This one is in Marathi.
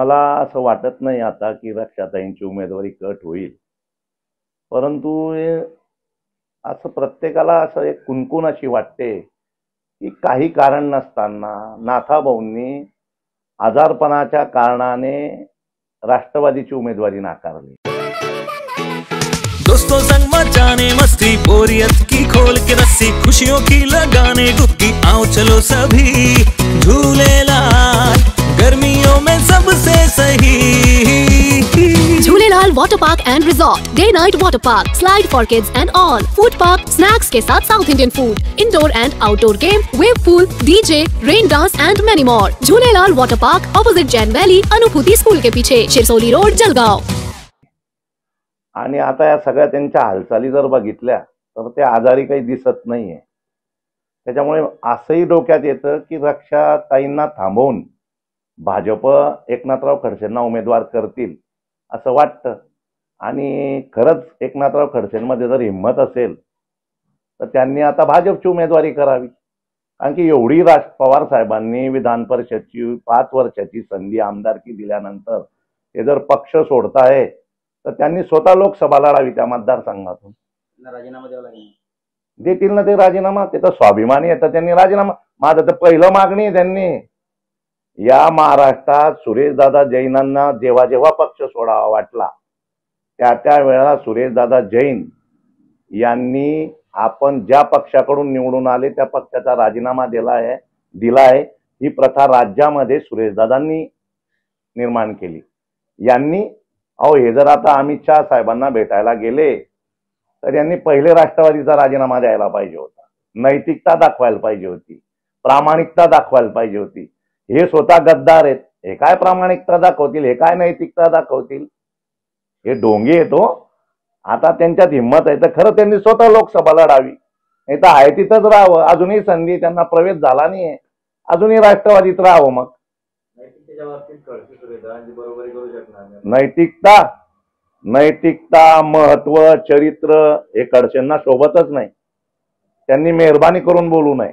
मला असं वाटत नाही आता की रक्षाताईंची उमेदवारी कट होईल, परंतु असं प्रत्येकाला असं एक कुणकुण अशी वाटते की काही कारण नसताना नाथाभाऊंनी आजारपणाच्या कारणाने राष्ट्रवादीची उमेदवारी नाकारली। दोस्तों संग मचाने मस्ती, बोरियत की खोल के रस्सी, खुशियों की लगाने गुत्ती, आओ चलो सभी झूलेलाल गर्मियों में सबसे सही। Jhulelal water park and resort, day night water park, slide for kids and all, food park, snacks के साथ south Indian food, indoor and outdoor game, wave pool, DJ, rain dance and many more. Jhulelal water park, opposite Jain valley, Anubhuti school के पीछे, शिरसोली रोड, जलगांव। आणि आता या सगळ्या त्यांच्या हालचाली जर बघितल्या तर ते आजारी काही दिसत नाहीये। त्याच्यामुळे असंही डोक्यात येतं की रक्षाताईंना थांबवून भाजप एकनाथराव खडसेंना उमेदवार करतील असं वाटतं। आणि खरंच एकनाथराव खडसेंमध्ये जर हिंमत असेल तर त्यांनी आता भाजपची उमेदवारी करावी, कारण की एवढी पवार साहेबांनी विधान परिषदची 5 वर्षाची संधी आमदारकी दिल्यानंतर ते जर पक्ष सोडताय तर त्यांनी स्वतः लोकसभा लढावी त्या मतदारसंघातून। राजीनामा द्यावा लागेल, देतील ना ते राजीनामा, ते तर स्वाभिमानी येतं, त्यांनी राजीनामा, माझं तर पहिलं मागणी आहे त्यांनी या महाराष्ट्रात सुरेशदादा जैनांना जेव्हा जेव्हा पक्ष सोडावा वाटला त्या वेळेला सुरेशदादा जैन यांनी आपण ज्या पक्षाकडून निवडून आले त्या पक्षाचा राजीनामा दिलाय। ही प्रथा राज्यामध्ये सुरेशदादांनी निर्माण केली। यांनी हे जर आता अमित शाह साहेबांना भेटायला गेले तर यांनी पहिले राष्ट्रवादीचा राजीनामा द्यायला पाहिजे होता, नैतिकता दाखवायला पाहिजे होती, प्रामाणिकता दाखवायला पाहिजे होती। हे स्वतः गद्दार आहेत, हे काय प्रामाणिकता दाखवतील, हे काय नैतिकता दाखवतील, हे ढोंगी येतो। आता त्यांच्यात हिंमत आहे तर खरं त्यांनी स्वतः लोकसभा लढावी, नाही तर आहे तिथंच राहावं। अजूनही संधी त्यांना प्रवेश झाला नाहीये, अजूनही राष्ट्रवादीत राहावं। मग नैतिकता महत्व चरित्र हे खडसेंना शोभतच नाही, त्यांनी मेहरबानी करून बोलू नये।